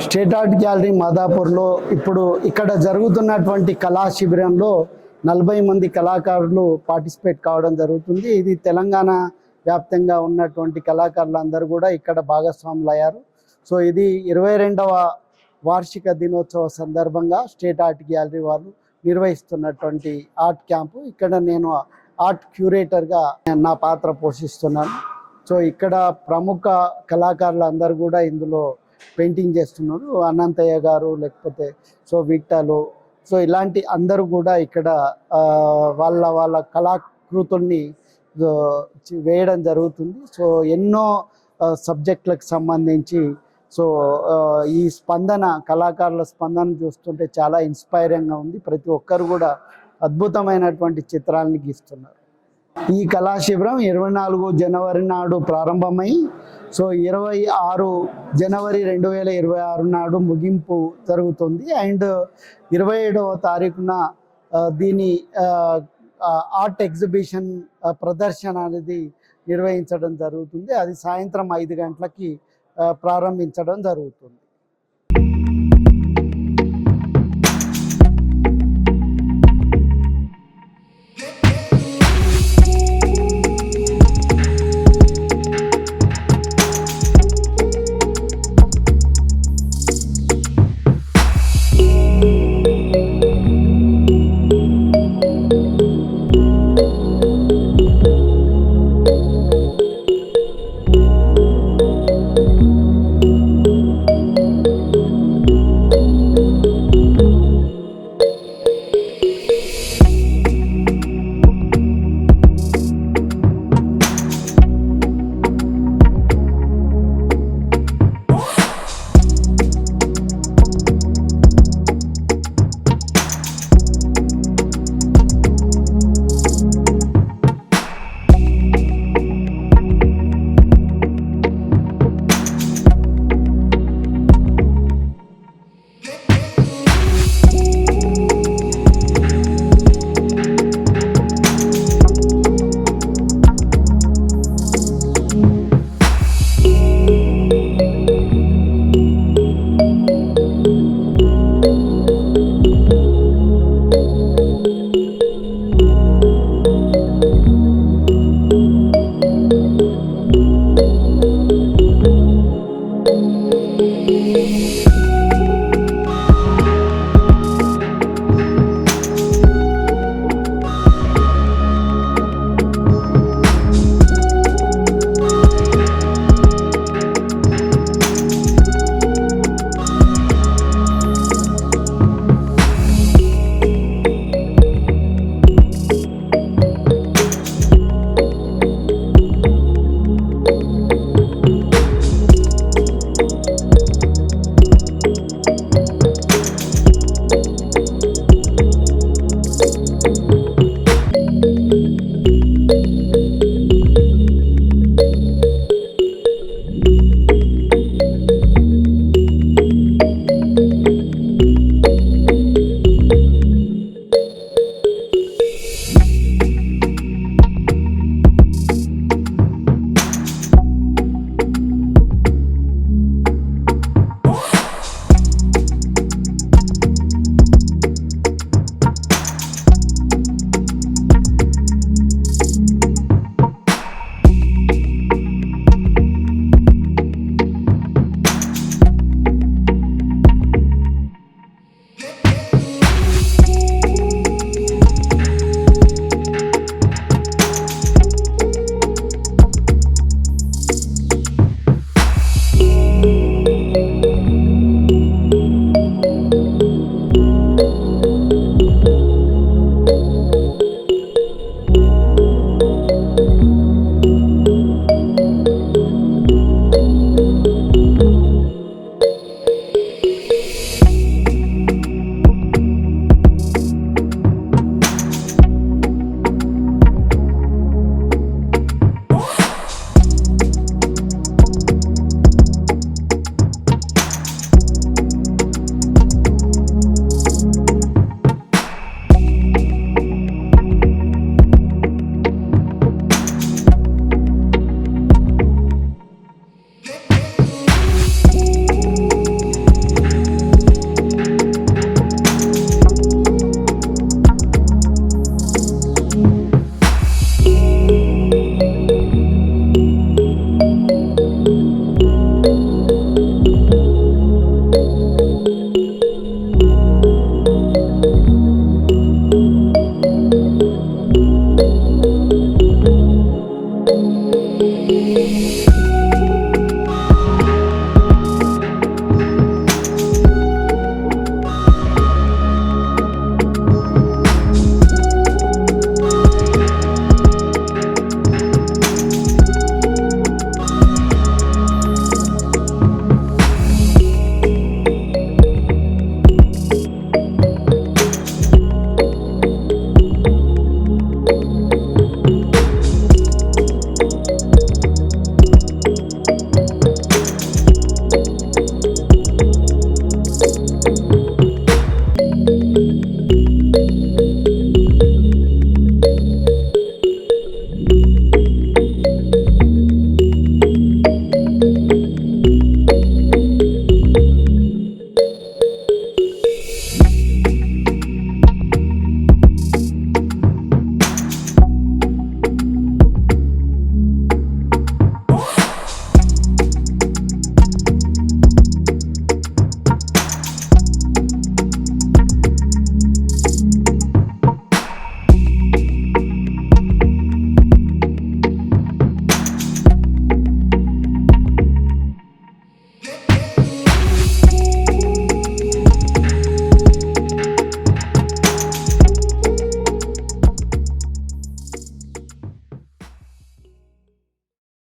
State art gallery మాదాపూర్లో ఇప్పుడు ఇక్కడ జరుగుతున్నటువంటి కళా శిబిరంలో 40 మంది కళాకారులు పార్టిసిపేట్ కావడం జరుగుతుంది. ఇది తెలంగాణ వ్యాప్తంగా ఉన్నటువంటి కళాకారులందరూ కూడా ఇక్కడ భాగస్వాములు అయ్యారు. సో ఇది 22వ వార్షిక దినోత్సవ సందర్భంగా స్టేట్ ఆర్ట్ గ్యాలరీ వాళ్ళు నిర్వహిస్తున్నటువంటి ఆర్ట్ క్యాంపు. ఇక్కడ నేను ఆర్ట్ క్యూరేటర్గా నా పాత్ర పోషిస్తున్నాను. సో ఇక్కడ ప్రముఖ కళాకారులు అందరూ కూడా ఇందులో పెయింటింగ్ చేస్తున్నారు. అనంతయ్య గారు, లేకపోతే సో విక్టాలు, సో ఇలాంటి అందరూ కూడా ఇక్కడ వాళ్ళ కళాకృతుల్ని వేయడం జరుగుతుంది. సో ఎన్నో సబ్జెక్టులకు సంబంధించి సో ఈ స్పందన, కళాకారుల స్పందన చూస్తుంటే చాలా ఇన్స్పైరింగ్గా ఉంది. ప్రతి ఒక్కరు కూడా అద్భుతమైనటువంటి చిత్రాలను గీస్తున్నారు. ఈ కళా శిబిరం 24 జనవరి నాడు ప్రారంభమై సో 26 జనవరి 2026 నాడు ముగింపు జరుగుతుంది. అండ్ 27వ తారీఖున దీని ఆర్ట్ ఎగ్జిబిషన్ ప్రదర్శన అనేది నిర్వహించడం జరుగుతుంది. అది సాయంత్రం 5 గంటలకి ప్రారంభించడం జరుగుతుంది.